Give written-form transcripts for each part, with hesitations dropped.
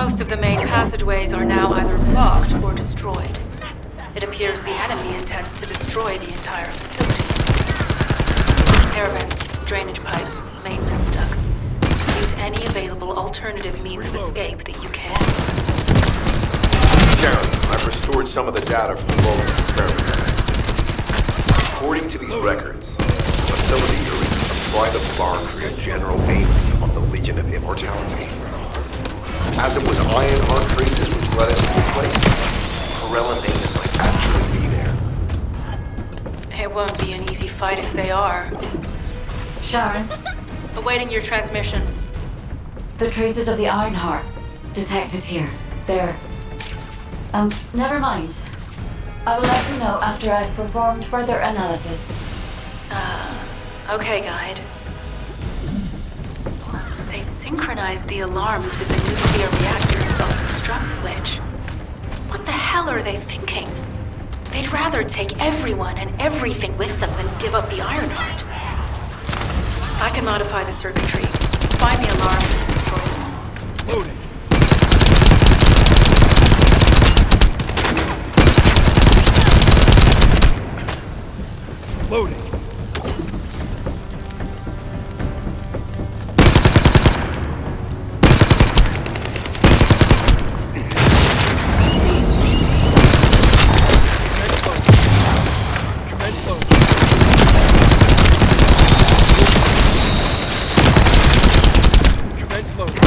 Most of the main passageways are now either blocked or destroyed. It appears the enemy intends to destroy the entire facility. Air vents, drainage pipes, maintenance ducts. Use any available alternative means of escape that you can. Sharon, I've restored some of the data from the Logan's experiment. According to these records, the facility you're in applied the laboratory a general payment on the Legion of Immortality. As it was Ironheart traces which led us to this place, Corell and Damon might actually be there. It won't be an easy fight if they are. Sharon, Awaiting your transmission. the traces of the Ironheart detected here. They're... never mind. I will let you know after I've performed further analysis. Okay, Guide. They've synchronized the alarms with the nuclear reactor's self-destruct switch. What the hell are they thinking? They'd rather take everyone and everything with them than give up the Ironheart. I can modify the circuitry, find the alarms and destroy them. Loading. Loading. Commence loading. Commence loading.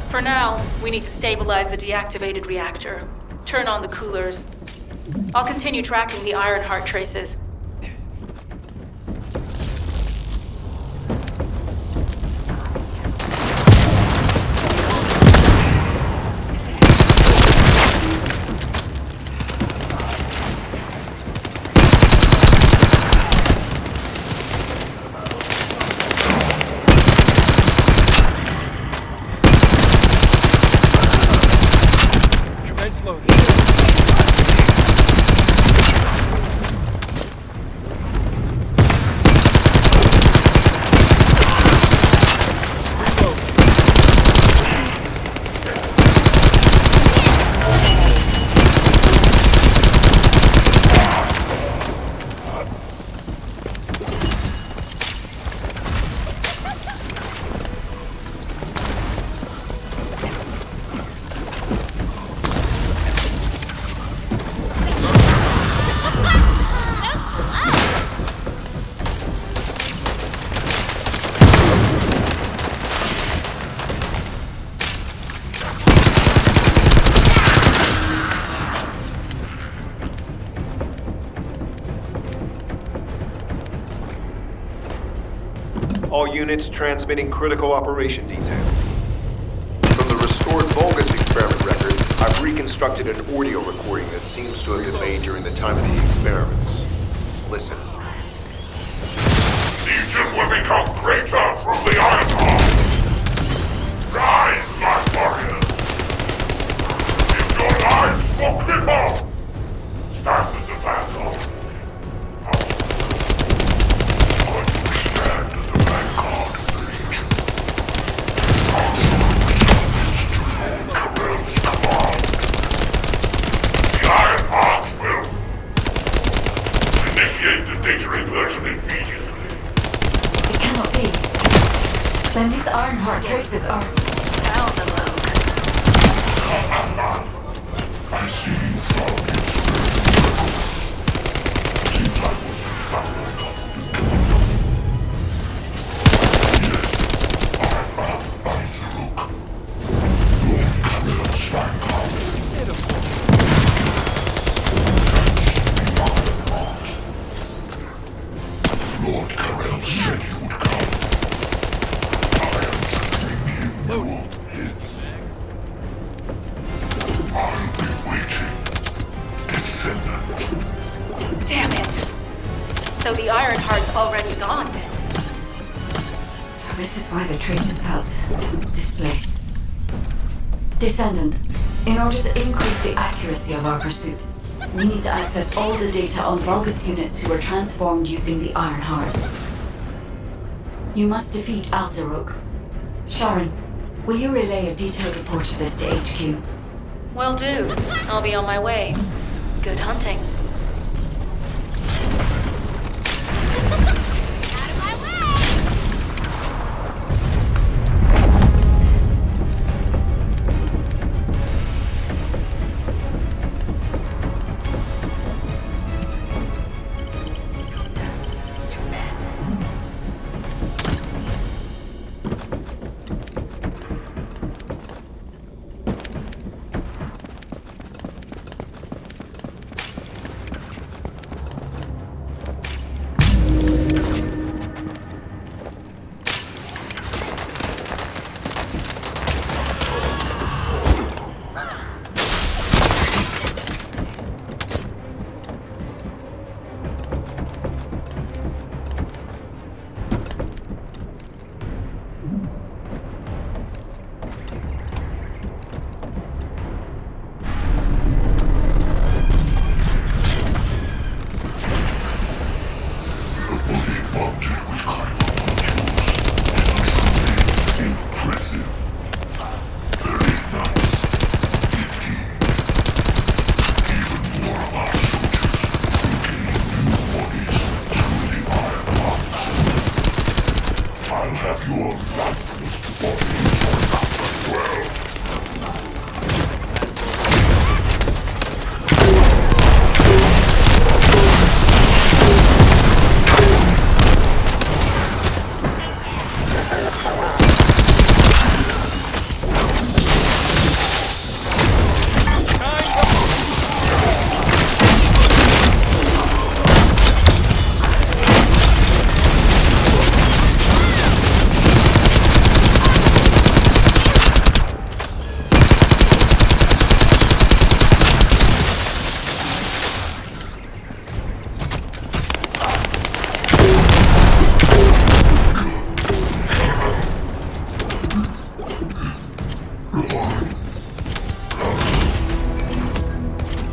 For now, we need to stabilize the deactivated reactor. Turn on the coolers. I'll continue tracking the Ironheart traces. All units transmitting critical operation details. From the restored Vulgus experiment records, I've reconstructed an audio recording that seems to have been made during the time of the experiments. Listen. Legion will become greater through the Iron Heart. Rise, my warriors. Give your lives for people. Stand at the vanguard. Stand at the vanguard of the Legion. Corell's command. The Iron Heart will initiate the data inversion immediately. It cannot be. Then these Ironheart traces are... Val's a rogue. I see you from your spirit. Seems I wasn't foul enough to kill you. Yes, I'm Zaruk. Lord Corell's vanguard. Lord Corell said you would come. I am sending him your hits. I'll be waiting, Descendant. Damn it! So the Ironheart's already gone then. So this is why the traces felt displaced. Descendant, in order to increase the accuracy of our pursuit, we need to access all the data on Vulgus units who were transformed using the Ironheart. You must defeat Al-Zaruk. Sharon, will you relay a detailed report of this to HQ? Well, dude, I'll be on my way. Good hunting.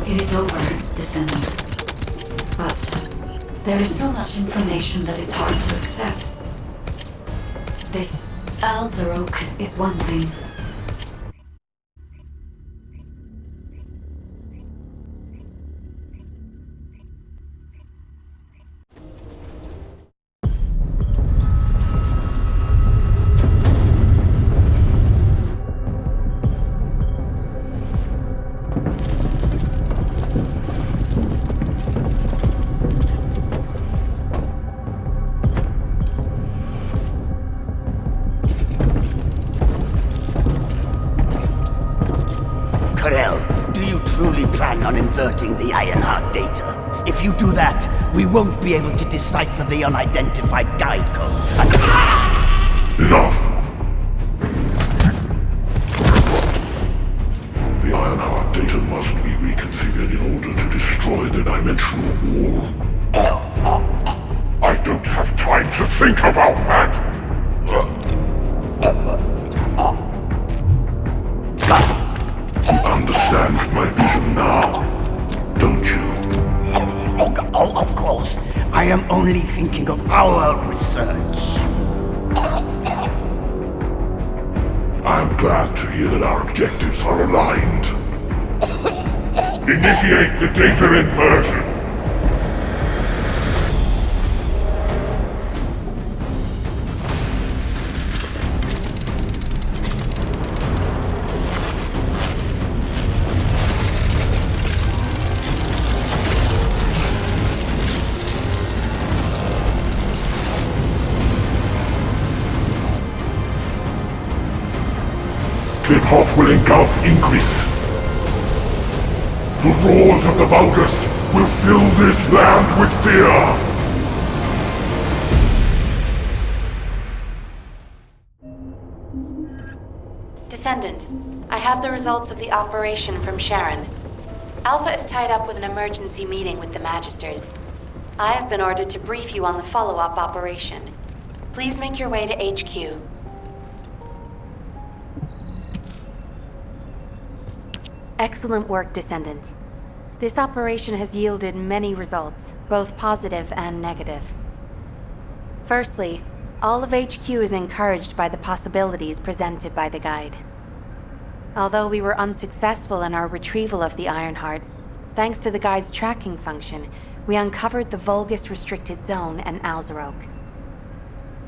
It is over, Descendant. But there is so much information that is hard to accept. This Al-Zaruk is one thing. Do you truly plan on inverting the Ironheart data? If you do that, we won't be able to decipher the unidentified guide code. Enough! The Ironheart data must be reconfigured in order to destroy the dimensional wall. think about that? You understand my vision now, don't you? Oh, of course. I am only thinking of our research. I'm glad to hear that our objectives are aligned. Initiate the data inversion. The path will engulf increase. The roars of the Vulgus will fill this land with fear! Descendant, I have the results of the operation from Sharon. Alpha is tied up with an emergency meeting with the Magisters. I have been ordered to brief you on the follow-up operation. Please make your way to HQ. Excellent work, Descendant. This operation has yielded many results, both positive and negative. Firstly, all of HQ is encouraged by the possibilities presented by the guide. Although we were unsuccessful in our retrieval of the Ironheart, thanks to the guide's tracking function, we uncovered the Vulgus restricted zone and Alzarok.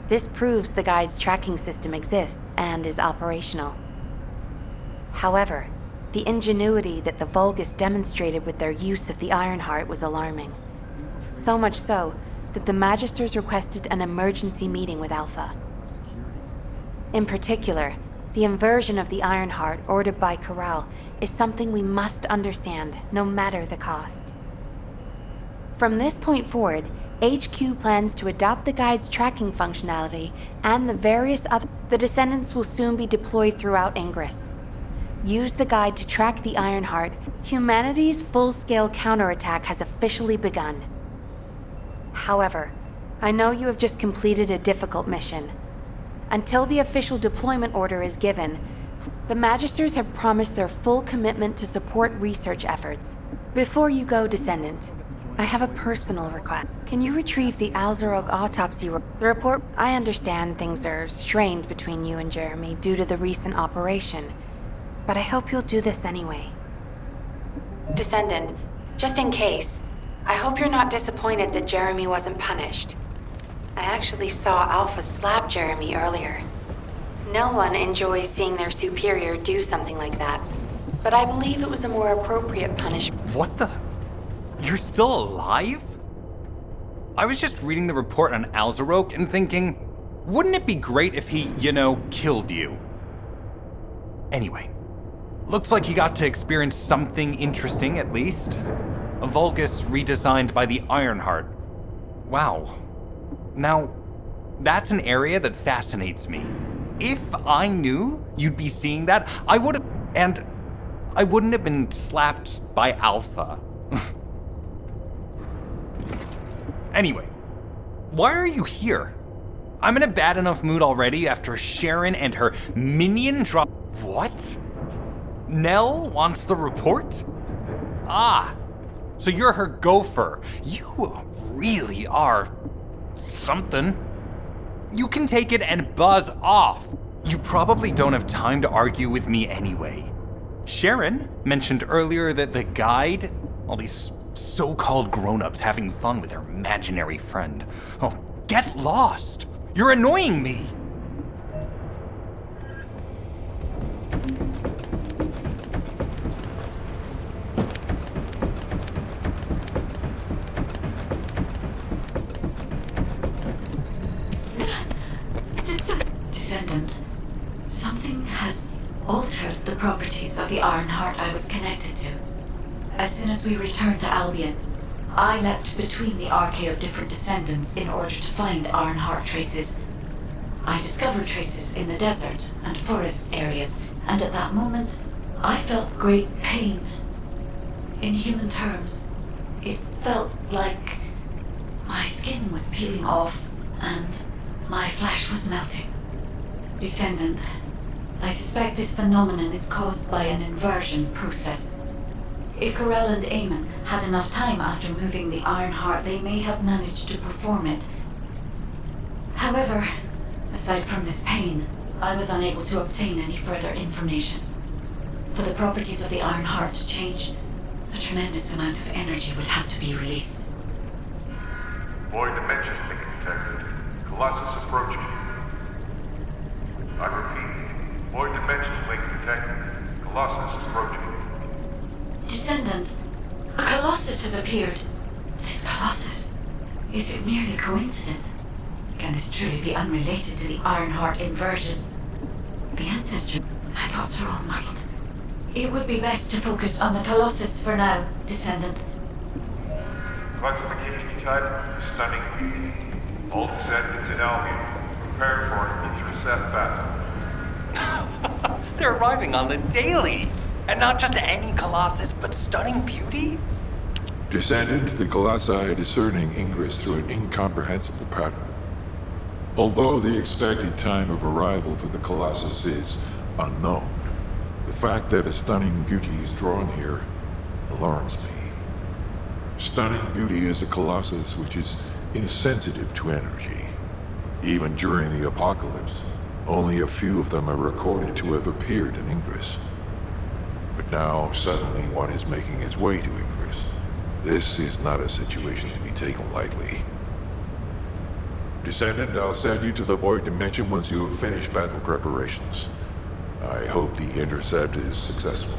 This proves the guide's tracking system exists and is operational. However, the ingenuity that the Vulgus demonstrated with their use of the Ironheart was alarming. So much so that the Magisters requested an emergency meeting with Alpha. In particular, the inversion of the Ironheart ordered by Corral is something we must understand, no matter the cost. From this point forward, HQ plans to adopt the guide's tracking functionality and the various other... The Descendants will soon be deployed throughout Ingress. Use the guide to track the Ironheart. Humanity's full-scale counterattack has officially begun. However, I know you have just completed a difficult mission. Until the official deployment order is given, the Magisters have promised their full commitment to support research efforts. Before you go, Descendant, I have a personal request. Can you retrieve the Alzarok autopsy report? The report... I understand things are strained between you and Jeremy due to the recent operation, but I hope you'll do this anyway. Descendant, just in case, I hope you're not disappointed that Jeremy wasn't punished. I actually saw Alpha slap Jeremy earlier. No one enjoys seeing their superior do something like that, but I believe it was a more appropriate punishment. What the? You're still alive? I was just reading the report on Alzarok and thinking, wouldn't it be great if he, killed you? Anyway. Looks like he got to experience something interesting, at least. A Vulgus redesigned by the Ironheart. Wow. Now, that's an area that fascinates me. If I knew you'd be seeing that, I wouldn't have been slapped by Alpha. Anyway, why are you here? I'm in a bad enough mood already after Sharon and her minion drop... What? Nell wants the report? Ah, so you're her gopher. You really are something. You can take it and buzz off. You probably don't have time to argue with me anyway. Sharon mentioned earlier that the guide, all these so-called grown-ups having fun with their imaginary friend. Oh, get lost. You're annoying me. Descendant, something has altered the properties of the Ironheart I was connected to. As soon as we returned to Albion, I leapt between the arcade of different descendants in order to find Ironheart traces. I discovered traces in the desert and forest areas, and at that moment, I felt great pain. In human terms, it felt like my skin was peeling off, and My flesh was melting. Descendant, I suspect this phenomenon is caused by an inversion process. If Corell and Eamon had enough time after moving the Iron Heart, they may have managed to perform it. However, aside from this pain, I was unable to obtain any further information. For the properties of the Iron Heart to change, a tremendous amount of energy would have to be released. Void dimension link detected. Colossus approaching. I repeat, void dimension link detected. Colossus approaching. Descendant, a Colossus has appeared. This Colossus, is it merely coincidence? Can this truly be unrelated to the Iron Heart inversion? The ancestry, my thoughts are all muddled. It would be best to focus on the Colossus for now, Descendant. Classification type, stunning beauty. All descendants in Albion. Prepare for an intercept battle. They're arriving on the daily! And not just any Colossus, but stunning beauty? Descendants, the Colossi are discerning ingress through an incomprehensible pattern. Although the expected time of arrival for the Colossus is unknown, the fact that a stunning beauty is drawn here alarms me. Stunning beauty is a Colossus which is insensitive to energy. Even during the apocalypse, only a few of them are recorded to have appeared in Ingress. But now, suddenly, one is making its way to Ingress. This is not a situation to be taken lightly. Descendant, I'll send you to the Void Dimension once you have finished battle preparations. I hope the intercept is successful.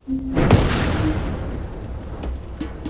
Descendant.